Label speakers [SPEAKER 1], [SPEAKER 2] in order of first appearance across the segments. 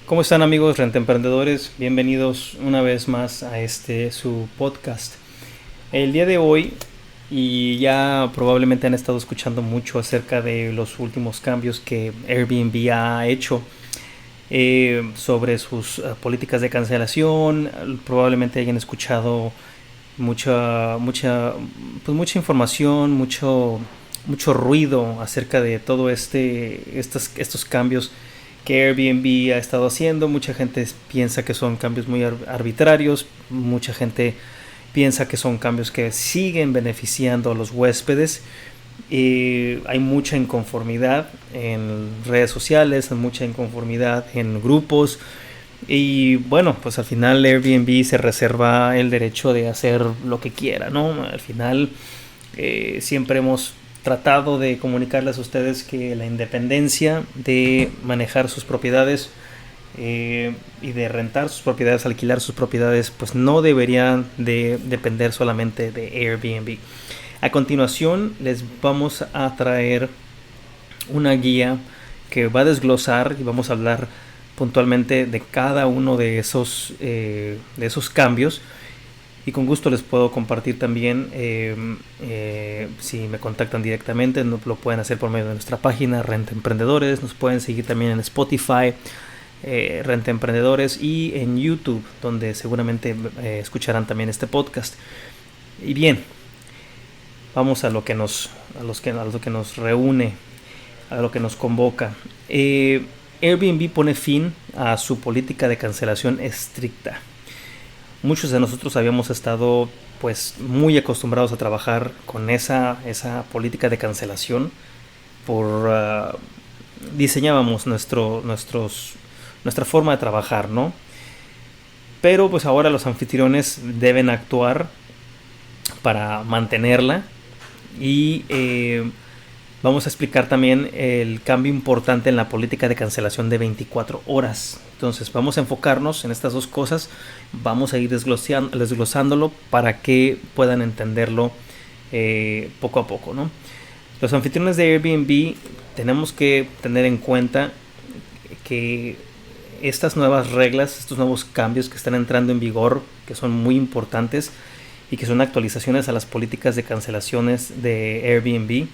[SPEAKER 1] ¿Cómo están amigos rentemprendedores? Bienvenidos una vez más a su podcast. El día de hoy, y ya probablemente han estado escuchando mucho acerca de los últimos cambios que Airbnb ha hecho sobre sus políticas de cancelación. Probablemente hayan escuchado mucha información, mucho ruido acerca de todo estos cambios que Airbnb ha estado haciendo. Mucha gente piensa que son cambios muy arbitrarios, mucha gente piensa que son cambios que siguen beneficiando a los huéspedes. Hay mucha inconformidad en redes sociales, hay mucha inconformidad en grupos. Y bueno, pues al final Airbnb se reserva el derecho de hacer lo que quiera, ¿no? Al final siempre hemos tratado de comunicarles a ustedes que la independencia de manejar sus propiedades y de rentar sus propiedades, alquilar sus propiedades, pues no deberían de depender solamente de Airbnb. A continuación les vamos a traer una guía que va a desglosar y vamos a hablar puntualmente de cada uno de esos cambios, y con gusto les puedo compartir también si me contactan directamente. Lo pueden hacer por medio de nuestra página Renta Emprendedores. Nos pueden seguir también en Spotify, Renta Emprendedores, y en YouTube, donde seguramente escucharán también este podcast. Y bien, vamos a lo que nos reúne, a lo que nos convoca. Airbnb pone fin a su política de cancelación estricta. Muchos de nosotros habíamos estado pues muy acostumbrados a trabajar con esa política de cancelación. Diseñábamos nuestra forma de trabajar, ¿no? Pero pues ahora los anfitriones deben actuar para mantenerla. Y vamos a explicar también el cambio importante en la política de cancelación de 24 horas. Entonces vamos a enfocarnos en estas dos cosas. Vamos a ir desglosándolo para que puedan entenderlo poco a poco, ¿no? Los anfitriones de Airbnb tenemos que tener en cuenta que estas nuevas reglas, estos nuevos cambios que están entrando en vigor, que son muy importantes y que son actualizaciones a las políticas de cancelaciones de Airbnb,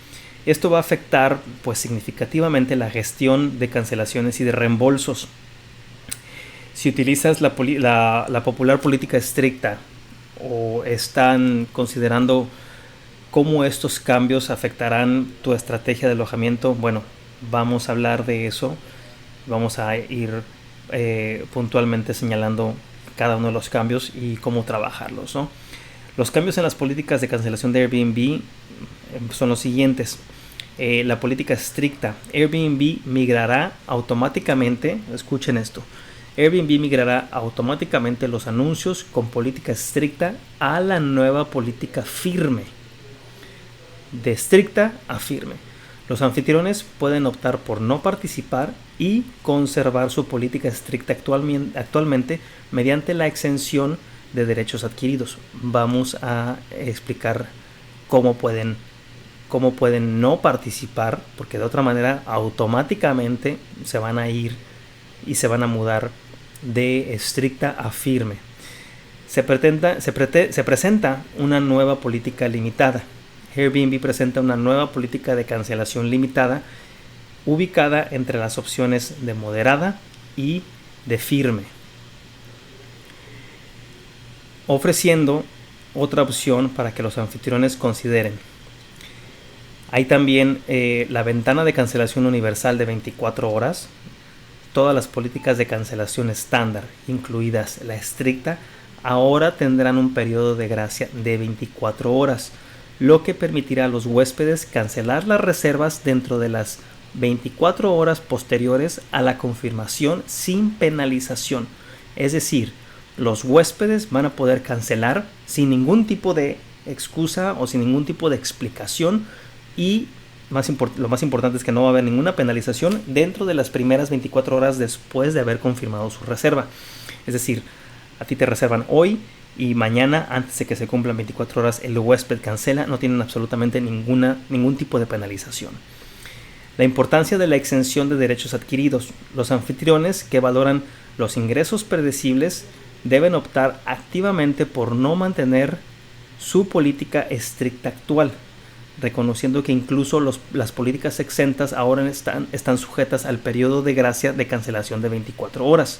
[SPEAKER 1] esto va a afectar pues significativamente la gestión de cancelaciones y de reembolsos. Si utilizas la popular política estricta, o están considerando cómo estos cambios afectarán tu estrategia de alojamiento, bueno, vamos a hablar de eso. Vamos a ir puntualmente señalando cada uno de los cambios y cómo trabajarlos, ¿no? Los cambios en las políticas de cancelación de Airbnb son los siguientes. La política estricta: Airbnb migrará automáticamente, escuchen esto, Airbnb migrará automáticamente los anuncios con política estricta a la nueva política firme. De estricta a firme. Los anfitriones pueden optar por no participar y conservar su política estricta actualmente mediante la exención de derechos adquiridos. Vamos a explicar cómo pueden no participar, porque de otra manera automáticamente se van a ir y se van a mudar de estricta a firme. Se presenta una nueva política limitada. Airbnb presenta una nueva política de cancelación limitada, ubicada entre las opciones de moderada y de firme, ofreciendo otra opción para que los anfitriones consideren. Hay también la ventana de cancelación universal de 24 horas. Todas las políticas de cancelación estándar, incluidas la estricta, ahora tendrán un periodo de gracia de 24 horas, lo que permitirá a los huéspedes cancelar las reservas dentro de las 24 horas posteriores a la confirmación sin penalización. Es decir, los huéspedes van a poder cancelar sin ningún tipo de excusa o sin ningún tipo de explicación, y lo más importante es que no va a haber ninguna penalización dentro de las primeras 24 horas después de haber confirmado su reserva. Es decir, a ti te reservan hoy y mañana, antes de que se cumplan 24 horas, el huésped cancela, no tienen absolutamente ningún tipo de penalización. La importancia de la exención de derechos adquiridos. Los anfitriones que valoran los ingresos predecibles deben optar activamente por no mantener su política estricta actual, reconociendo que incluso las políticas exentas ahora están sujetas al periodo de gracia de cancelación de 24 horas.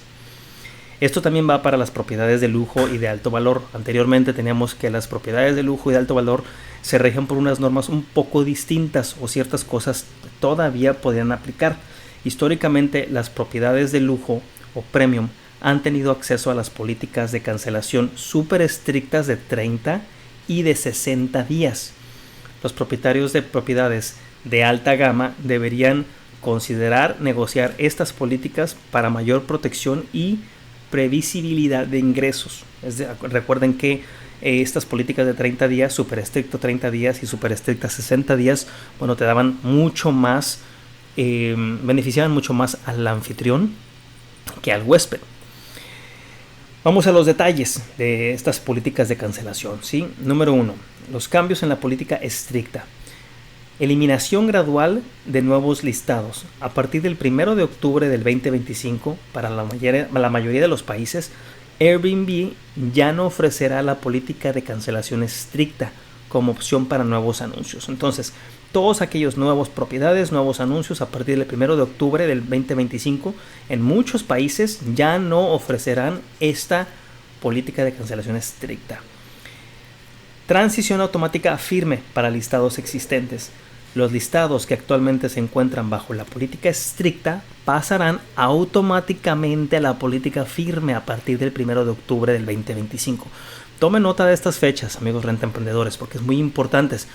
[SPEAKER 1] Esto también va para las propiedades de lujo y de alto valor. Anteriormente teníamos que las propiedades de lujo y de alto valor se regían por unas normas un poco distintas, o ciertas cosas todavía podían aplicar. Históricamente, las propiedades de lujo o premium han tenido acceso a las políticas de cancelación súper estrictas de 30 y de 60 días. Los propietarios de propiedades de alta gama deberían considerar negociar estas políticas para mayor protección y previsibilidad de ingresos. Recuerden que estas políticas de 30 días, súper estricto 30 días y súper estricta 60 días, bueno, te daban mucho más, beneficiaban mucho más al anfitrión que al huésped. Vamos a los detalles de estas políticas de cancelación, ¿sí? Número 1. Los cambios en la política estricta. Eliminación gradual de nuevos listados. A partir del 1 de octubre del 2025, para la mayoría de los países, Airbnb ya no ofrecerá la política de cancelación estricta como opción para nuevos anuncios. Entonces, todos aquellos nuevos propiedades, nuevos anuncios a partir del 1 de octubre del 2025, en muchos países ya no ofrecerán esta política de cancelación estricta. Transición automática firme para listados existentes. Los listados que actualmente se encuentran bajo la política estricta pasarán automáticamente a la política firme a partir del 1 de octubre del 2025. Tomen nota de estas fechas, amigos rentaemprendedores, porque es muy importantes.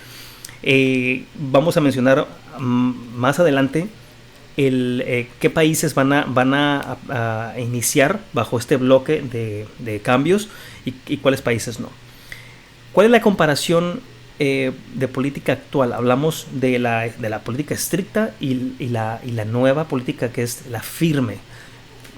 [SPEAKER 1] Vamos a mencionar más adelante qué países van a iniciar bajo este bloque de cambios y cuáles países no. ¿Cuál es la comparación de política actual? Hablamos de la política estricta y la nueva política, que es la firme.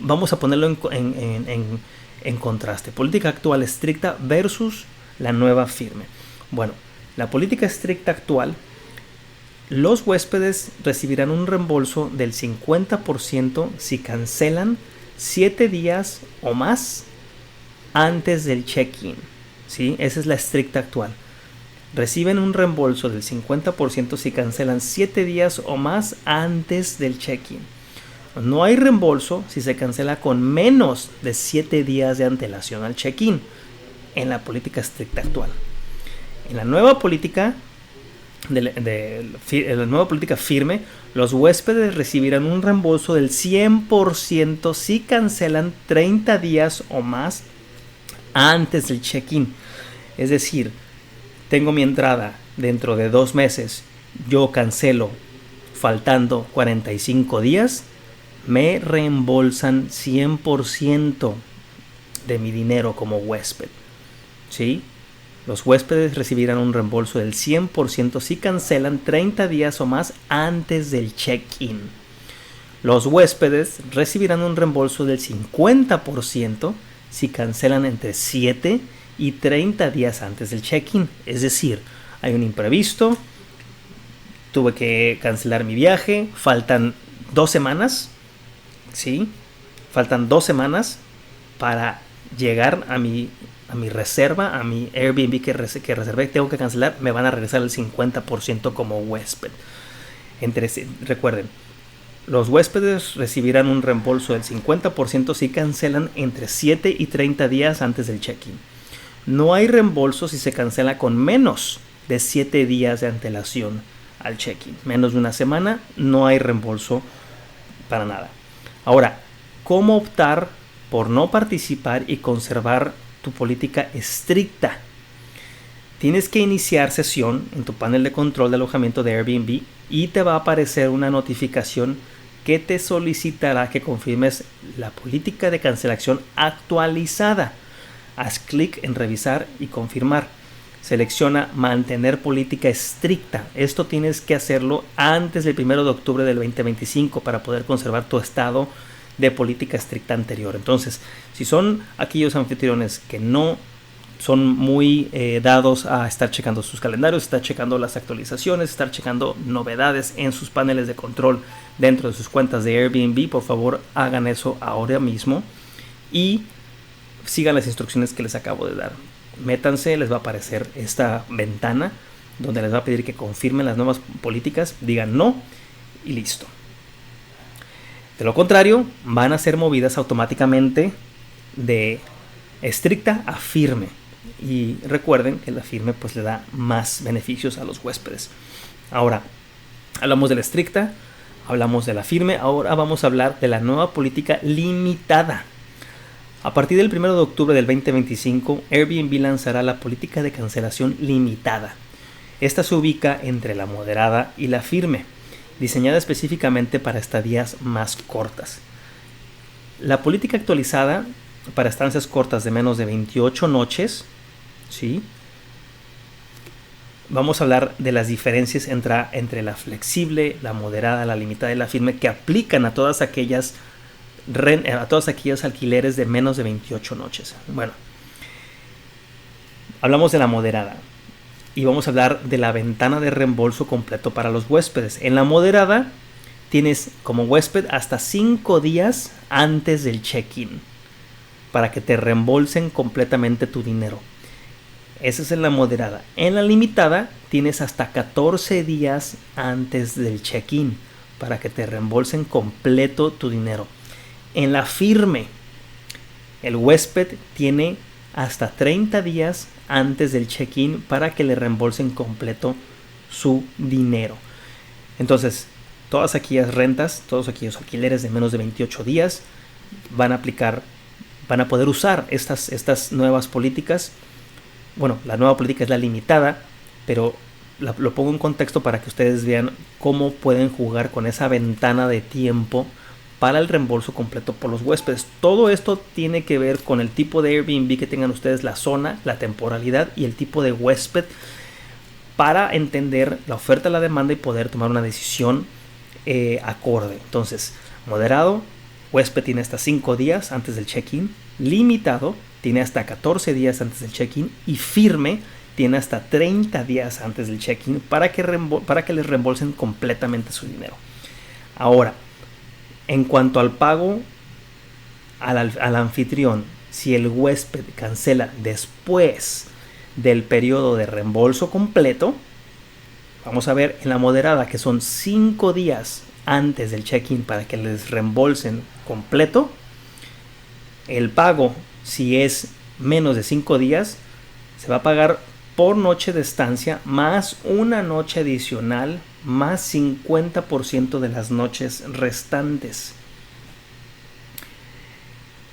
[SPEAKER 1] Vamos a ponerlo en contraste. Política actual estricta versus la nueva firme. Bueno, la política estricta actual, los huéspedes recibirán un reembolso del 50% si cancelan 7 días o más antes del check-in, ¿sí? Esa es la estricta actual. Reciben un reembolso del 50% si cancelan 7 días o más antes del check-in. No hay reembolso si se cancela con menos de 7 días de antelación al check-in en la política estricta actual. En la nueva política la nueva política firme, los huéspedes recibirán un reembolso del 100% si cancelan 30 días o más antes del check-in. Es decir, tengo mi entrada dentro de 2 meses, yo cancelo faltando 45 días, me reembolsan 100% de mi dinero como huésped, ¿sí? Los huéspedes recibirán un reembolso del 100% si cancelan 30 días o más antes del check-in. Los huéspedes recibirán un reembolso del 50% si cancelan entre 7 y 30 días antes del check-in. Es decir, hay un imprevisto, tuve que cancelar mi viaje, faltan 2 semanas, ¿sí? Faltan 2 semanas para llegar a mi reserva, a mi Airbnb que reservé, tengo que cancelar, me van a regresar el 50% como huésped. Recuerden, los huéspedes recibirán un reembolso del 50% si cancelan entre 7 y 30 días antes del check-in. No hay reembolso si se cancela con menos de 7 días de antelación al check-in. Menos de una semana, no hay reembolso para nada. Ahora, ¿cómo optar por no participar y conservar tu política estricta? Tienes que iniciar sesión en tu panel de control de alojamiento de Airbnb y te va a aparecer una notificación que te solicitará que confirmes la política de cancelación actualizada. Haz clic en revisar y confirmar. Selecciona mantener política estricta. Esto tienes que hacerlo antes del 1 de octubre del 2025 para poder conservar tu estado de política estricta anterior. Entonces, si son aquellos anfitriones que no son muy dados a estar checando sus calendarios, estar checando las actualizaciones, estar checando novedades en sus paneles de control dentro de sus cuentas de Airbnb. Por favor, hagan eso ahora mismo y sigan las instrucciones que les acabo de dar. Métanse, les va a aparecer esta ventana donde les va a pedir que confirmen las nuevas políticas, digan no y listo. De lo contrario, van a ser movidas automáticamente de estricta a firme. Y recuerden que la firme pues le da más beneficios a los huéspedes. Ahora, hablamos de la estricta, hablamos de la firme, ahora vamos a hablar de la nueva política limitada. A partir del 1 de octubre del 2025, Airbnb lanzará la política de cancelación limitada. Esta se ubica entre la moderada y la firme, diseñada específicamente para estadías más cortas. La política actualizada para estancias cortas de menos de 28 noches, ¿sí? Vamos a hablar de las diferencias entre la flexible, la moderada, la limitada y la firme que aplican a todas aquellas alquileres de menos de 28 noches. Bueno, hablamos de la moderada y vamos a hablar de la ventana de reembolso completo para los huéspedes. En la moderada tienes como huésped hasta 5 días antes del check-in para que te reembolsen completamente tu dinero. Esa es en la moderada. En la limitada tienes hasta 14 días antes del check-in para que te reembolsen completo tu dinero. En la firme, el huésped tiene hasta 30 días antes del check-in para que le reembolsen completo su dinero. Entonces, todas aquellas rentas, todos aquellos alquileres de menos de 28 días van a poder usar estas nuevas políticas. Bueno, la nueva política es la limitada, pero lo pongo en contexto para que ustedes vean cómo pueden jugar con esa ventana de tiempo para el reembolso completo por los huéspedes. Todo esto tiene que ver con el tipo de Airbnb que tengan ustedes, la zona, la temporalidad y el tipo de huésped, para entender la oferta, la demanda y poder tomar una decisión acorde. Entonces, moderado, huésped tiene hasta 5 días antes del check-in. Limitado, tiene hasta 14 días antes del check-in. Y firme, tiene hasta 30 días antes del check-in para que les reembolsen completamente su dinero. Ahora, en cuanto al pago al anfitrión, si el huésped cancela después del periodo de reembolso completo, vamos a ver en la moderada que son 5 días antes del check-in para que les reembolsen completo. El pago, si es menos de 5 días, se va a pagar por noche de estancia más una noche adicional más 50% de las noches restantes.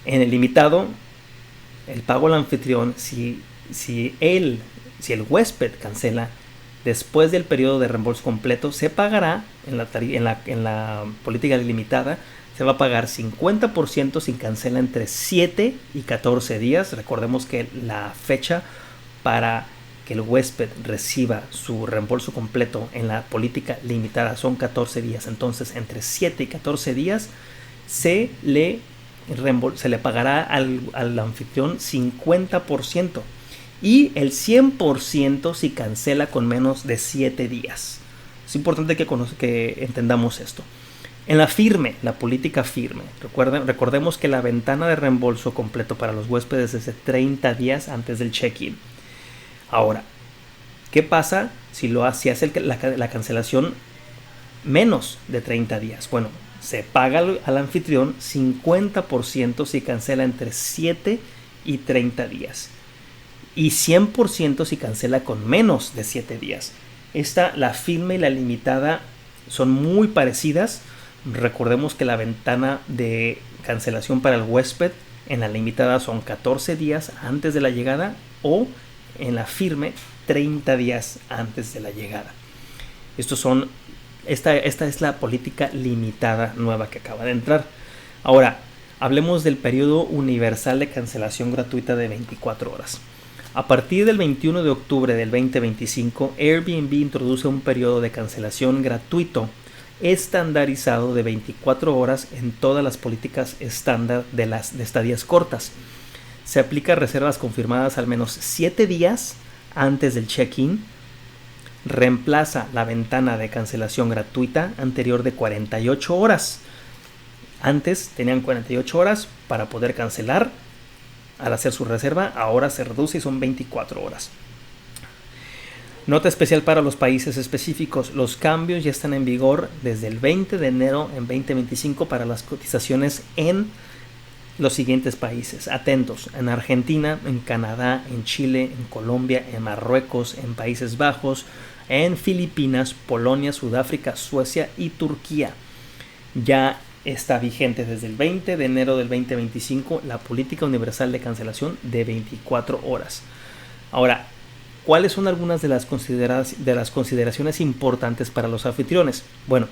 [SPEAKER 1] En el limitado, el pago al anfitrión, si el huésped cancela después del periodo de reembolso completo, se pagará en la política limitada, se va a pagar 50% si cancela entre 7 y 14 días. Recordemos que la fecha para que el huésped reciba su reembolso completo en la política limitada son 14 días. Entonces, entre 7 y 14 días se le pagará al anfitrión 50% y el 100% si cancela con menos de 7 días. Es importante que entendamos esto. En la firme, la política firme, recordemos que la ventana de reembolso completo para los huéspedes es de 30 días antes del check-in. Ahora, ¿qué pasa si hace la cancelación menos de 30 días? Bueno, se paga al anfitrión 50% si cancela entre 7 y 30 días. Y 100% si cancela con menos de 7 días. La firme y la limitada son muy parecidas. Recordemos que la ventana de cancelación para el huésped en la limitada son 14 días antes de la llegada o en la firme 30 días antes de la llegada. Esta es la política limitada nueva que acaba de entrar. Ahora, hablemos del periodo universal de cancelación gratuita de 24 horas. A partir del 21 de octubre del 2025, Airbnb introduce un periodo de cancelación gratuito estandarizado de 24 horas en todas las políticas estándar de estadías cortas. Se aplica a reservas confirmadas al menos 7 días antes del check-in. Reemplaza la ventana de cancelación gratuita anterior de 48 horas. Antes tenían 48 horas para poder cancelar al hacer su reserva, ahora se reduce y son 24 horas. Nota especial para los países específicos. Los cambios ya están en vigor desde el 20 de enero en 2025 para las cotizaciones en los siguientes países. Atentos: en Argentina, en Canadá, en Chile, en Colombia, en Marruecos, en Países Bajos, en Filipinas, Polonia, Sudáfrica, Suecia y Turquía. Ya está vigente desde el 20 de enero del 2025 la política universal de cancelación de 24 horas. Ahora, ¿cuáles son algunas de las consideraciones importantes para los anfitriones? Bueno,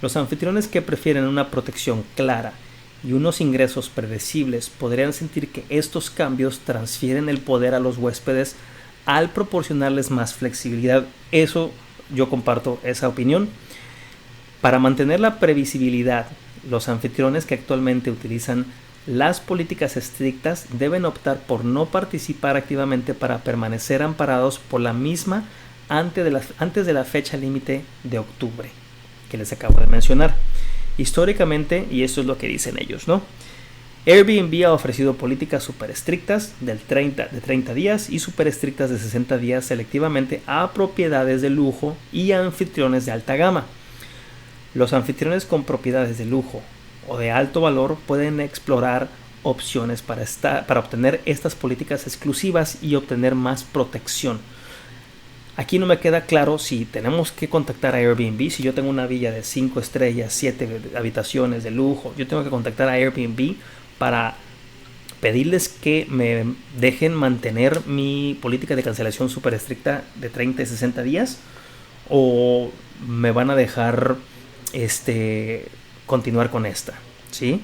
[SPEAKER 1] los anfitriones que prefieren una protección clara y unos ingresos predecibles podrían sentir que estos cambios transfieren el poder a los huéspedes al proporcionarles más flexibilidad. Eso, yo comparto esa opinión. Para mantener la previsibilidad, los anfitriones que actualmente utilizan las políticas estrictas deben optar por no participar activamente para permanecer amparados por la misma antes de la fecha límite de octubre que les acabo de mencionar. Históricamente, y esto es lo que dicen ellos, ¿no? Airbnb ha ofrecido políticas súper estrictas de 30 días y súper estrictas de 60 días selectivamente a propiedades de lujo y a anfitriones de alta gama. Los anfitriones con propiedades de lujo o de alto valor pueden explorar opciones para obtener estas políticas exclusivas y obtener más protección. Aquí no me queda claro si tenemos que contactar a Airbnb. Si yo tengo una villa de 5 estrellas, 7 habitaciones de lujo, yo tengo que contactar a Airbnb para pedirles que me dejen mantener mi política de cancelación súper estricta de 30 y 60 días, o me van a dejar continuar con esta, ¿sí?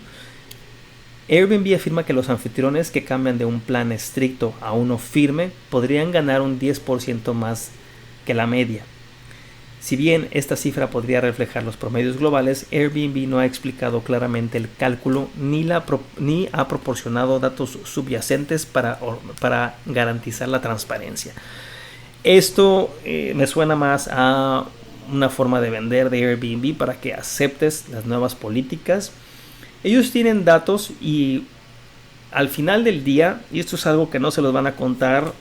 [SPEAKER 1] Airbnb afirma que los anfitriones que cambian de un plan estricto a uno firme podrían ganar un 10% más que la media. Si bien esta cifra podría reflejar los promedios globales, Airbnb no ha explicado claramente el cálculo ni ha proporcionado datos subyacentes para garantizar la transparencia. Esto me suena más a una forma de vender de Airbnb para que aceptes las nuevas políticas. Ellos tienen datos y al final del día, y esto es algo que no se los van a contar,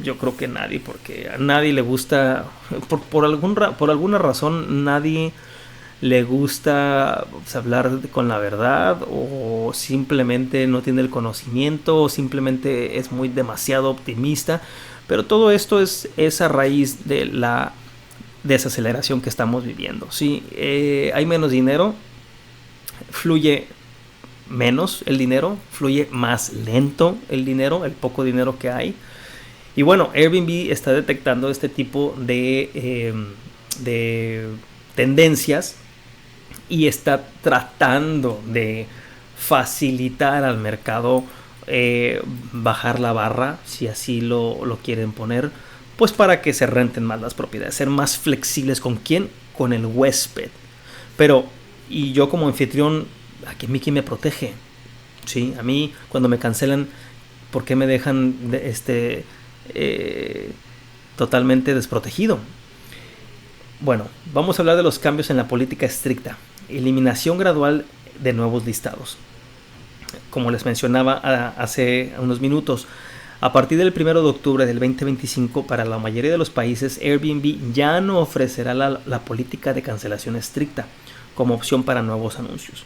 [SPEAKER 1] yo creo que nadie, porque a nadie le gusta, por alguna razón, nadie le gusta hablar con la verdad, o simplemente no tiene el conocimiento, o simplemente es muy demasiado optimista. Pero todo esto es a raíz de la desaceleración que estamos viviendo. Sí, hay menos dinero, fluye menos el dinero, fluye más lento el dinero, el poco dinero que hay. Y bueno, Airbnb está detectando este tipo de tendencias y está tratando de facilitar al mercado bajar la barra, si así lo quieren poner, pues para que se renten más las propiedades, ser más flexibles. ¿Con quién? Con el huésped. Pero, y yo como anfitrión, ¿a quién me protege? ¿Sí? A mí, cuando me cancelan, ¿por qué me dejan totalmente desprotegido? Bueno, vamos a hablar de los cambios en la política estricta. Eliminación gradual de nuevos listados. Como les mencionaba hace unos minutos, a partir del 1 de octubre del 2025, para la mayoría de los países, Airbnb ya no ofrecerá la política de cancelación estricta como opción para nuevos anuncios.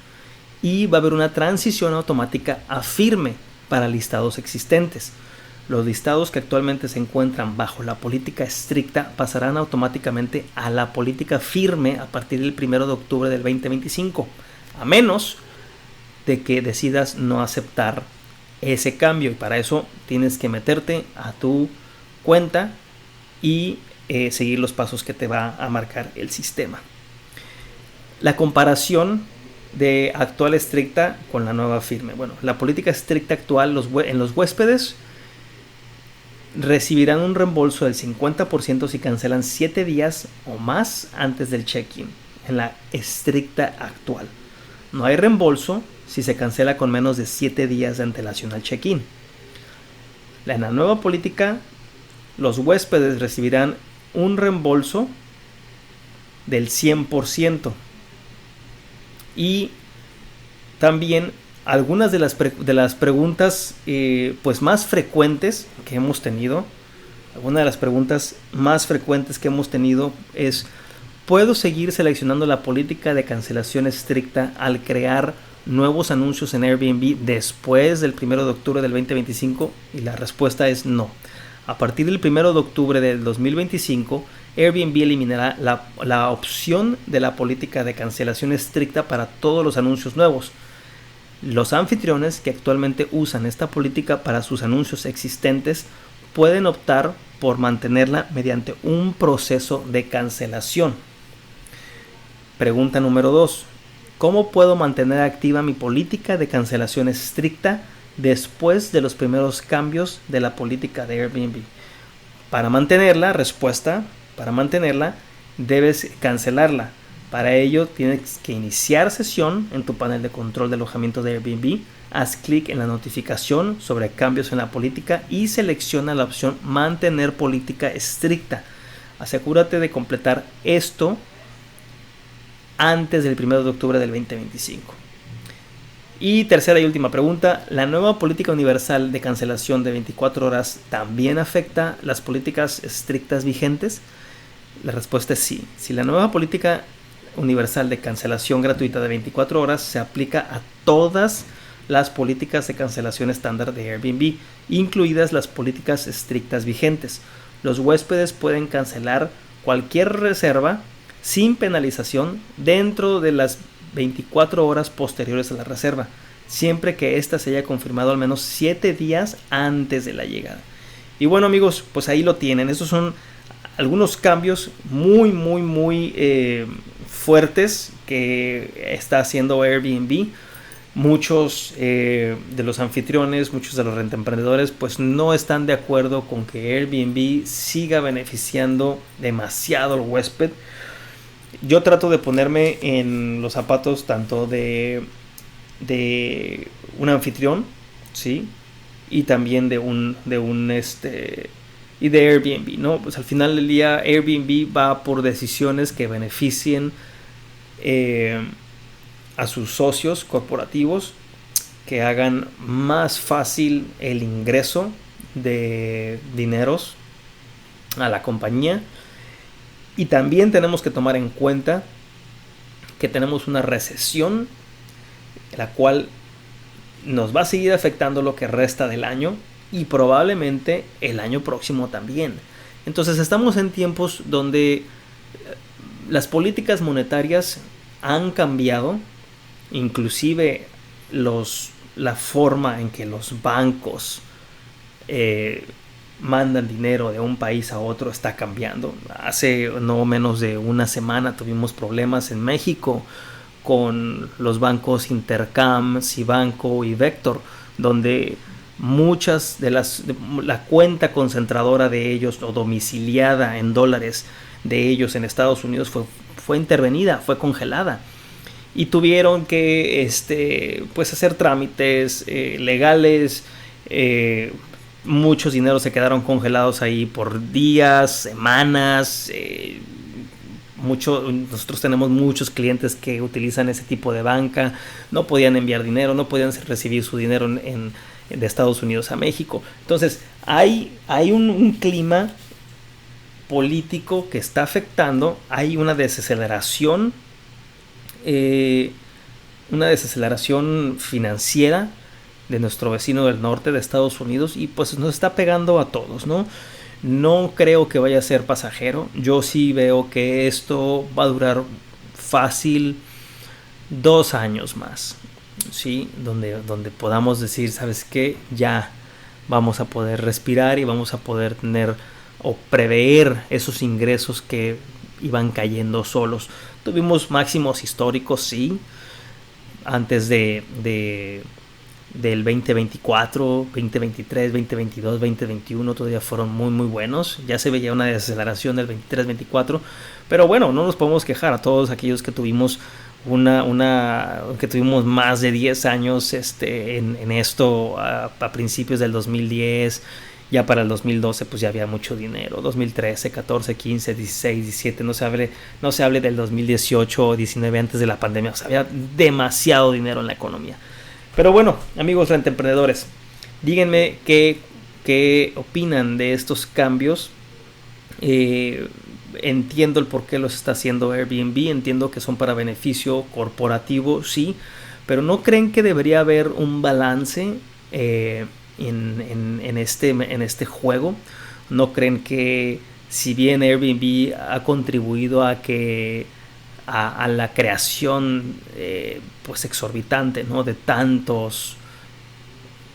[SPEAKER 1] Y va a haber una transición automática a firme para listados existentes. Los listados que actualmente se encuentran bajo la política estricta pasarán automáticamente a la política firme a partir del 1 de octubre del 2025, a menos de que decidas no aceptar ese cambio, y para eso tienes que meterte a tu cuenta y seguir los pasos que te va a marcar el sistema. La comparación de actual estricta con la nueva firme. Bueno, la política estricta actual en los huéspedes recibirán un reembolso del 50% si cancelan 7 días o más antes del check-in. En la estricta actual no hay reembolso si se cancela con menos de 7 días de antelación al check-in. En la nueva política, los huéspedes recibirán un reembolso del 100%. Y también algunas de las preguntas pues más frecuentes que hemos tenido, alguna de las preguntas más frecuentes que hemos tenido es: ¿puedo seguir seleccionando la política de cancelación estricta al crear nuevos anuncios en Airbnb después del 1 de octubre del 2025? Y la respuesta es no. A partir del 1 de octubre del 2025, Airbnb eliminará la opción de la política de cancelación estricta para todos los anuncios nuevos. Los anfitriones que actualmente usan esta política para sus anuncios existentes pueden optar por mantenerla mediante un proceso de cancelación. Pregunta número 2. ¿Cómo puedo mantener activa mi política de cancelación estricta después de los primeros cambios de la política de Airbnb? Para mantenerla, debes cancelarla. Para ello tienes que iniciar sesión en tu panel de control de alojamiento de Airbnb. Haz clic en la notificación sobre cambios en la política y selecciona la opción mantener política estricta. Asegúrate de completar esto antes del 1 de octubre del 2025. Y tercera y última pregunta: ¿la nueva política universal de cancelación de 24 horas también afecta las políticas estrictas vigentes? La respuesta es sí. Si la nueva política universal de cancelación gratuita de 24 horas se aplica a todas las políticas de cancelación estándar de Airbnb, incluidas las políticas estrictas vigentes. Los huéspedes pueden cancelar cualquier reserva sin penalización dentro de las 24 horas posteriores a la reserva, siempre que ésta se haya confirmado al menos 7 días antes de la llegada. Y bueno, amigos, pues ahí lo tienen. Estos son algunos cambios muy fuertes que está haciendo Airbnb. Muchos de los anfitriones, muchos de los rentemprendedores pues no están de acuerdo con que Airbnb siga beneficiando demasiado al huésped. Yo trato de ponerme en los zapatos tanto de un anfitrión, ¿sí? Y también de y de Airbnb, ¿no? Pues al final del día Airbnb va por decisiones que beneficien a sus socios corporativos, que hagan más fácil el ingreso de dineros a la compañía. Y también tenemos que tomar en cuenta que tenemos una recesión, la cual nos va a seguir afectando lo que resta del año y probablemente el año próximo también. Entonces estamos en tiempos donde las políticas monetarias han cambiado, inclusive la forma en que los bancos mandan dinero de un país a otro está cambiando. Hace no menos de una semana tuvimos problemas en México con los bancos Intercam, Cibanco y Vector, donde muchas de la cuenta concentradora de ellos o domiciliada en dólares de ellos en Estados Unidos fue intervenida, fue congelada. Y tuvieron que pues hacer trámites legales. Muchos dineros se quedaron congelados ahí por días, semanas. Nosotros tenemos muchos clientes que utilizan ese tipo de banca. No podían enviar dinero, no podían recibir su dinero de Estados Unidos a México. Entonces hay un clima político que está afectando. Hay una desaceleración financiera de nuestro vecino del norte de Estados Unidos, y pues nos está pegando a todos, ¿no? No creo que vaya a ser pasajero. Yo sí veo que esto va a durar fácil 2 años más, ¿sí? Donde podamos decir, ¿sabes qué? Ya vamos a poder respirar y vamos a poder tener o prever esos ingresos que iban cayendo solos. Tuvimos máximos históricos, sí, antes del 2024, 2023, 2022, 2021 todavía fueron muy buenos. Ya se veía una desaceleración del 23-24, pero bueno, no nos podemos quejar a todos aquellos que tuvimos que tuvimos más de 10 años en esto a principios del 2010 Ya para el 2012 pues ya había mucho dinero. 2013, 14, 15, 16, 17. No se hable del 2018 o 19 antes de la pandemia. O sea, había demasiado dinero en la economía. Pero bueno, amigos rentemprendedores, díganme qué opinan de estos cambios. Entiendo el por qué los está haciendo Airbnb. Entiendo que son para beneficio corporativo, sí. Pero ¿no creen que debería haber un balance en este juego? ¿No creen que si bien Airbnb ha contribuido a la creación pues exorbitante, ¿no?, de tantos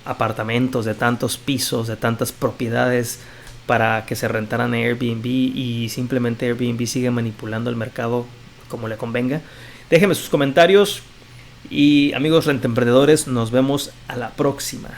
[SPEAKER 1] apartamentos, de tantos pisos, de tantas propiedades para que se rentaran a Airbnb, y simplemente Airbnb sigue manipulando el mercado como le convenga? Déjenme sus comentarios y, amigos rentemprendedores, nos vemos a la próxima.